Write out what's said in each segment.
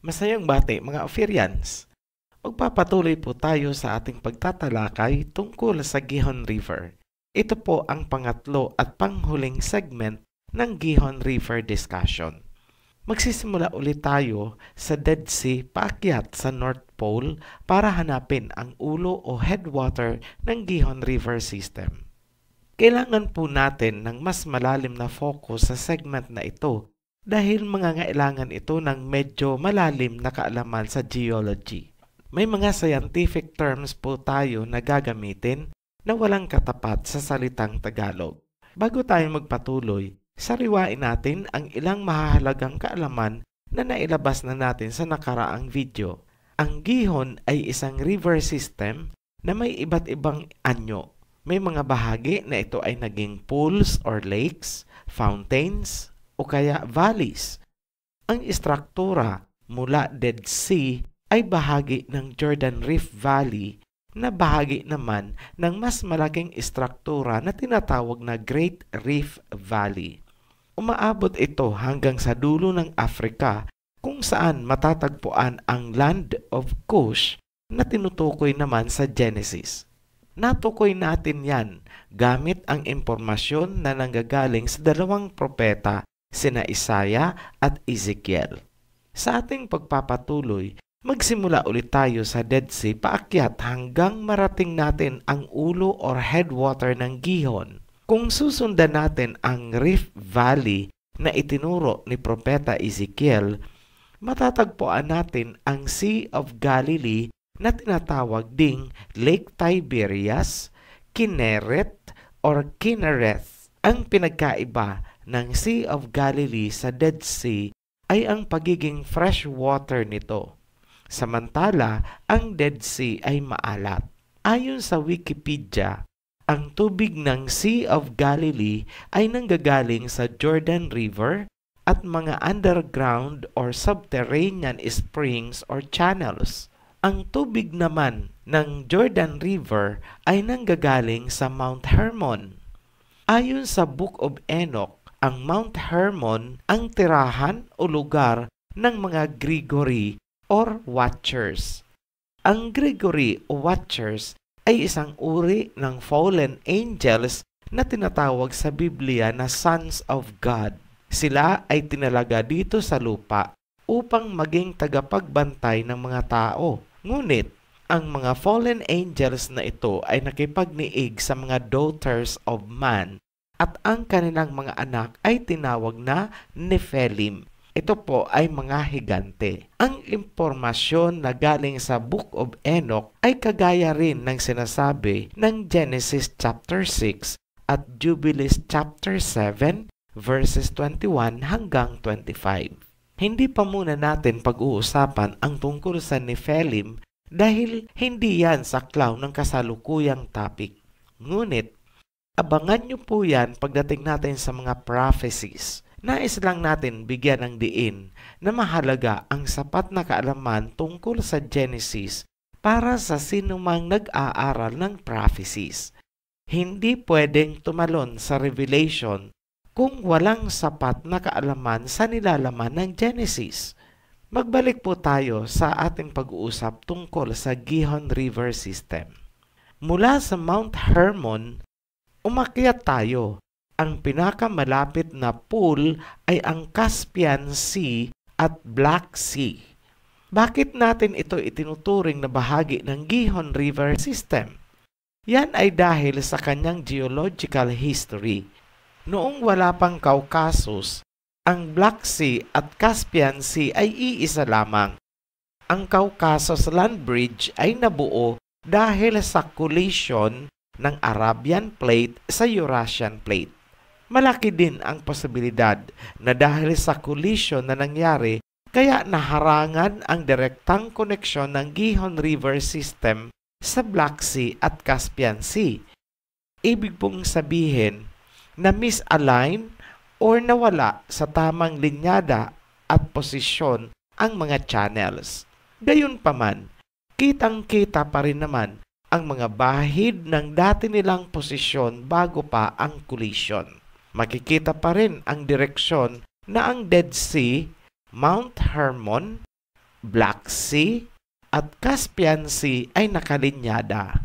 Masayang bati mga Ophirians! Magpapatuloy po tayo sa ating pagtatalakay tungkol sa Gihon River. Ito po ang pangatlo at panghuling segment ng Gihon River discussion. Magsisimula ulit tayo sa Dead Sea paakyat sa North Pole para hanapin ang ulo o headwater ng Gihon River system. Kailangan po natin ng mas malalim na focus sa segment na ito dahil mangangailangan ito ng medyo malalim na kaalaman sa geology. May mga scientific terms po tayo na gagamitin na walang katapat sa salitang Tagalog. Bago tayo magpatuloy, sariwain natin ang ilang mahahalagang kaalaman na nailabas na natin sa nakaraang video. Ang Gihon ay isang river system na may iba't ibang anyo. May mga bahagi na ito ay naging pools or lakes, fountains, o kaya valleys. Ang istruktura mula Dead Sea ay bahagi ng Jordan Rift Valley na bahagi naman ng mas malaking istruktura na tinatawag na Great Rift Valley. Umaabot ito hanggang sa dulo ng Africa kung saan matatagpuan ang Land of Cush na tinutukoy naman sa Genesis. Natukoy natin yan gamit ang impormasyon na nanggagaling sa dalawang propeta, sina Isaiah at Ezekiel. Sa ating pagpapatuloy, magsimula ulit tayo sa Dead Sea paakyat hanggang marating natin ang ulo or headwater ng Gihon. Kung susundan natin ang Rift Valley na itinuro ni Propeta Ezekiel, matatagpuan natin ang Sea of Galilee na tinatawag ding Lake Tiberias, Kinneret or Kinnereth. Ang pinagkaiba ng Sea of Galilee sa Dead Sea ay ang pagiging fresh water nito. Samantala, ang Dead Sea ay maalat. Ayon sa Wikipedia, ang tubig ng Sea of Galilee ay nanggagaling sa Jordan River at mga underground or subterranean springs or channels. Ang tubig naman ng Jordan River ay nanggagaling sa Mount Hermon. Ayon sa Book of Enoch, ang Mount Hermon ang tirahan o lugar ng mga Gregory or Watchers. Ang Gregory o Watchers ay isang uri ng fallen angels na tinatawag sa Biblia na Sons of God. Sila ay tinalaga dito sa lupa upang maging tagapagbantay ng mga tao. Ngunit, ang mga fallen angels na ito ay nakipagniig sa mga daughters of man at ang kanilang mga anak ay tinawag na Nephilim. Ito po ay mga higante. Ang impormasyon na galing sa Book of Enoch ay kagaya rin ng sinasabi ng Genesis chapter 6 at Jubilees chapter 7 verses 21 hanggang 25. Hindi pa muna natin pag-uusapan ang tungkol sa Nephilim dahil hindi yan saklaw ng kasalukuyang topic. Ngunit, Abangan nyo po yan pagdating natin sa mga prophecies. Nais lang natin bigyan ng diin na mahalaga ang sapat na kaalaman tungkol sa Genesis para sa sinumang nag-aaral ng prophecies. Hindi pwedeng tumalon sa Revelation kung walang sapat na kaalaman sa nilalaman ng Genesis. Magbalik po tayo sa ating pag-uusap tungkol sa Gihon River System. Mula sa Mount Hermon, umakyat tayo. Ang pinakamalapit na pool ay ang Caspian Sea at Black Sea. Bakit natin ito itinuturing na bahagi ng Gihon River System? Yan ay dahil sa kanyang geological history. Noong wala pang Caucasus, ang Black Sea at Caspian Sea ay iisa lamang. Ang Caucasus Land Bridge ay nabuo dahil sa collision ng Arabian Plate sa Eurasian Plate. Malaki din ang posibilidad na dahil sa collision na nangyari, kaya naharangan ang direktang koneksyon ng Gihon River System sa Black Sea at Caspian Sea. Ibig pong sabihin na misalign or nawala sa tamang linyada at posisyon ang mga channels. Gayunpaman, kitang-kita pa rin naman ang mga bahid ng dati nilang posisyon bago pa ang collision. Makikita pa rin ang direksyon na ang Dead Sea, Mount Hermon, Black Sea, at Caspian Sea ay nakalinyada.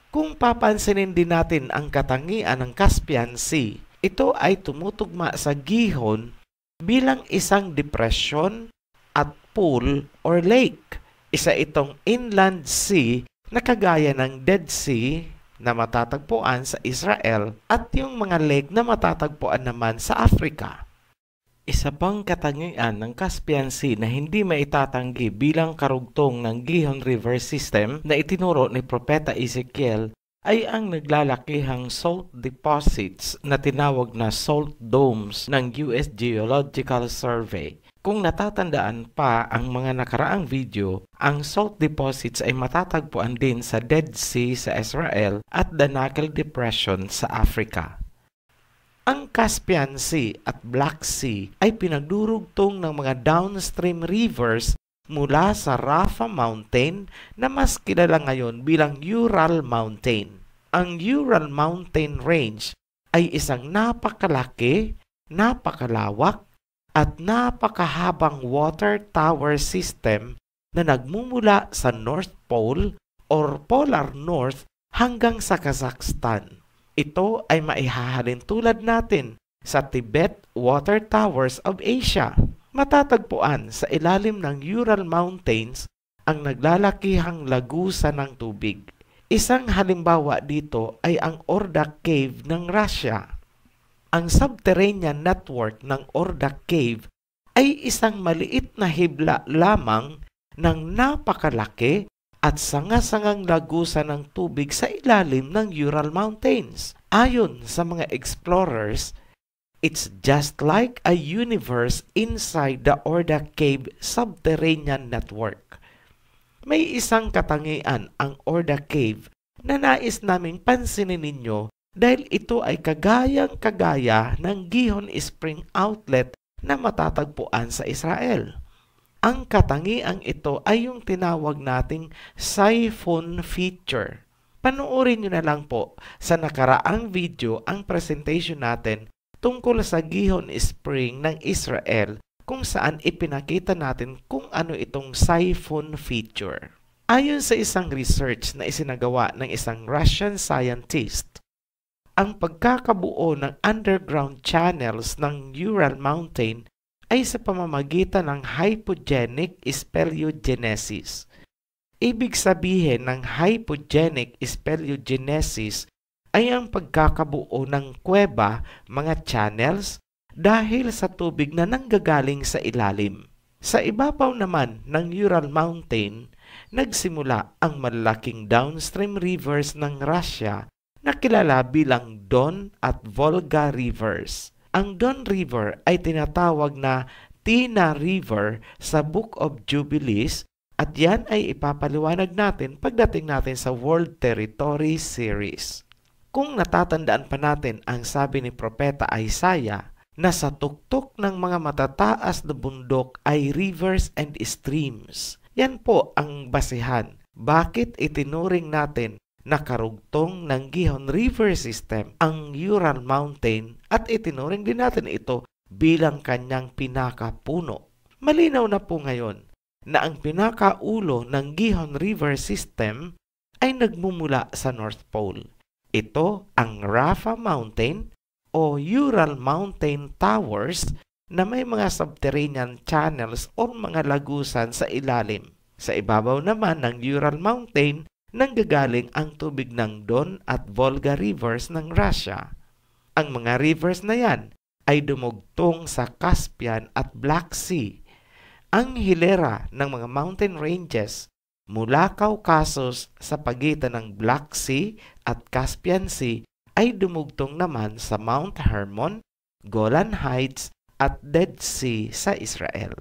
Kung papansinin din natin ang katangian ng Caspian Sea, ito ay tumutugma sa Gihon bilang isang depression at pool or lake. Isa itong inland sea na kagaya ng Dead Sea na matatagpuan sa Israel at yung mga lake na matatagpuan naman sa Africa. Isa pang katangian ng Caspian Sea na hindi maitatanggi bilang karugtong ng Gihon River System na itinuro ni Propeta Ezekiel ay ang naglalakihang salt deposits na tinawag na salt domes ng US Geological Survey. Kung natatandaan pa ang mga nakaraang video, ang salt deposits ay matatagpuan din sa Dead Sea sa Israel at Danakil Depression sa Africa. Ang Caspian Sea at Black Sea ay pinagdurugtong ng mga downstream rivers mula sa Rafah Mountain na mas kilala ngayon bilang Ural Mountain. Ang Ural Mountain Range ay isang napakalaki, napakalawak, at napakahabang water tower system na nagmumula sa North Pole or Polar North hanggang sa Kazakhstan. Ito ay maihahalin tulad natin sa Tibet Water Towers of Asia. Matatagpuan sa ilalim ng Ural Mountains ang naglalakihang lagusan ng tubig. Isang halimbawa dito ay ang Ordak Cave ng Russia. Ang subterranean network ng Ordak Cave ay isang maliit na hibla lamang ng napakalaki at sanga-sangang lagusan ng tubig sa ilalim ng Ural Mountains. Ayon sa mga explorers, it's just like a universe inside the Ordak Cave subterranean network. May isang katangian ang Ordak Cave na nais naming pansinin ninyo dahil ito ay kagayang-kagaya ng Gihon Spring Outlet na matatagpuan sa Israel. Ang katangiang ito ay yung tinawag nating siphon feature. Panoorin nyo na lang po sa nakaraang video ang presentation natin tungkol sa Gihon Spring ng Israel kung saan ipinakita natin kung ano itong siphon feature. Ayon sa isang research na isinagawa ng isang Russian scientist, ang pagkakabuo ng underground channels ng Ural Mountain ay sa pamamagitan ng hypogenic speleogenesis. Ibig sabihin ng hypogenic speleogenesis ay ang pagkakabuo ng kuweba, mga channels, dahil sa tubig na nanggagaling sa ilalim. Sa ibabaw naman ng Ural Mountain, nagsimula ang malalaking downstream rivers ng Russia na kilala bilang Don at Volga Rivers. Ang Don River ay tinatawag na Tina River sa Book of Jubilees at yan ay ipapaliwanag natin pagdating natin sa World Territory Series. Kung natatandaan pa natin ang sabi ni Propeta Isaiah na sa tuktok ng mga matataas na bundok ay rivers and streams. Yan po ang basihan. Bakit itinuring natin na karugtong ng Gihon River System ang Ural Mountain at itinuring din natin ito bilang kanyang pinakapuno. Malinaw na po ngayon na ang pinakaulo ng Gihon River System ay nagmumula sa North Pole. Ito ang Rapha Mountain o Ural Mountain Towers na may mga subterranean channels o mga lagusan sa ilalim. Sa ibabaw naman ng Ural Mountain, nanggagaling ang tubig ng Don at Volga rivers ng Russia. Ang mga rivers na yan ay dumugtong sa Caspian at Black Sea. Ang hilera ng mga mountain ranges mula Caucasus sa pagitan ng Black Sea at Caspian Sea ay dumugtong naman sa Mount Hermon, Golan Heights at Dead Sea sa Israel.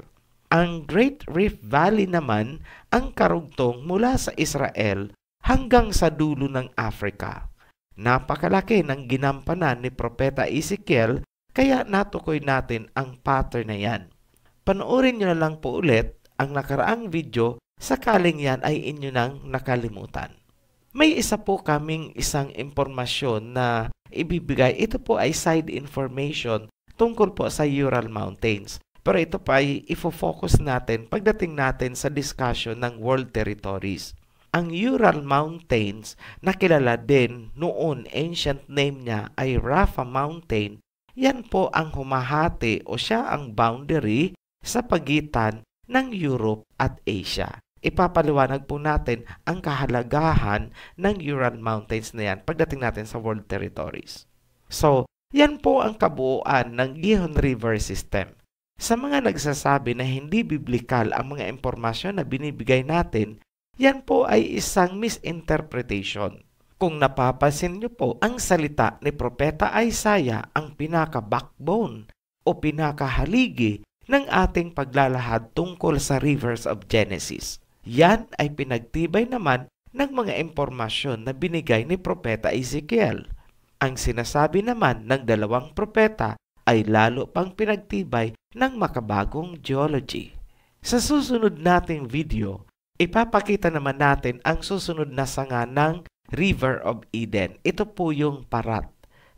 Ang Great Rift Valley naman ang karugtong mula sa Israel hanggang sa dulo ng Africa. Napakalaki ng ginampanan ni Propeta Ezekiel kaya natukoy natin ang pattern na yan. Panoorin nyo na lang po ulit ang nakaraang video sakaling yan ay inyo nang nakalimutan. May isa po kaming isang impormasyon na ibibigay. Ito po ay side information tungkol po sa Ural Mountains. Pero ito pa ay ifo-focus natin pagdating natin sa discussion ng world territories. Ang Ural Mountains na kilala din noon, ancient name niya ay Rapha Mountain, yan po ang humahati o siya ang boundary sa pagitan ng Europe at Asia. Ipapaliwanag po natin ang kahalagahan ng Ural Mountains na yan pagdating natin sa world territories. So, yan po ang kabuuan ng Gihon River System. Sa mga nagsasabi na hindi biblikal ang mga impormasyon na binibigay natin, yan po ay isang misinterpretation. Kung napapansin niyo po, ang salita ni Propeta Isaiah ang pinaka-backbone o pinakahaligi ng ating paglalahad tungkol sa rivers of Genesis. Yan ay pinagtibay naman ng mga impormasyon na binigay ni Propeta Ezekiel. Ang sinasabi naman ng dalawang propeta ay lalo pang pinagtibay ng makabagong geology. Sa susunod nating video, ipapakita naman natin ang susunod na sanga ng River of Eden. Ito po yung parat.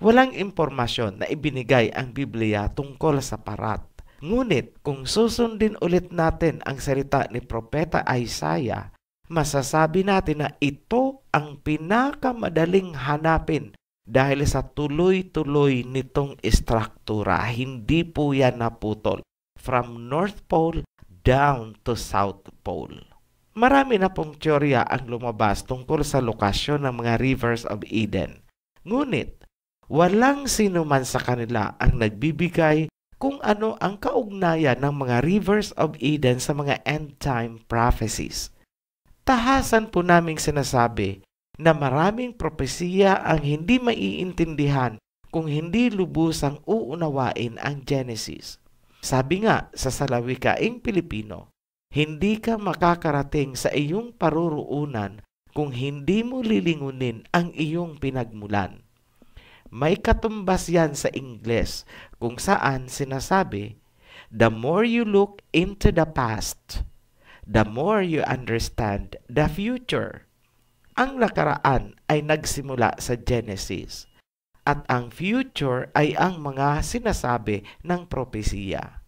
Walang impormasyon na ibinigay ang Biblia tungkol sa parat. Ngunit kung susundin ulit natin ang salita ni Propeta Isaiah, masasabi natin na ito ang pinakamadaling hanapin dahil sa tuloy-tuloy nitong istruktura. Hindi po yan naputol from North Pole down to South Pole. Marami na pong teorya ang lumabas tungkol sa lokasyon ng mga rivers of Eden. Ngunit, walang sino man sa kanila ang nagbibigay kung ano ang kaugnayan ng mga rivers of Eden sa mga end-time prophecies. Tahasan po naming sinasabi na maraming propesiya ang hindi maiintindihan kung hindi lubusang uunawain ang Genesis. Sabi nga sa salawikaing Pilipino, hindi ka makakarating sa iyong paruroonan kung hindi mo lilingunin ang iyong pinagmulan. May katumbas yan sa Ingles kung saan sinasabi, the more you look into the past, the more you understand the future. Ang nakaraan ay nagsimula sa Genesis at ang future ay ang mga sinasabi ng propesiya.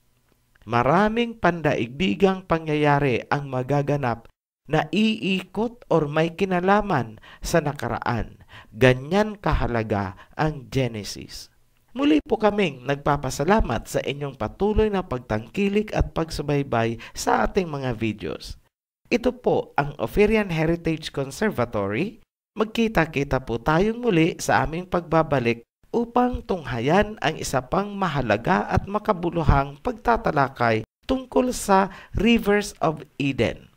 Maraming pandaigdigang pangyayari ang magaganap na iikot or may kinalaman sa nakaraan. Ganyan kahalaga ang Genesis. Muli po kaming nagpapasalamat sa inyong patuloy na pagtangkilik at pagsubaybay sa ating mga videos. Ito po ang Ophirian Heritage Conservatory. Magkita-kita po tayong muli sa aming pagbabalik upang tunghayan ang isa pang mahalaga at makabuluhang pagtatalakay tungkol sa Rivers of Eden.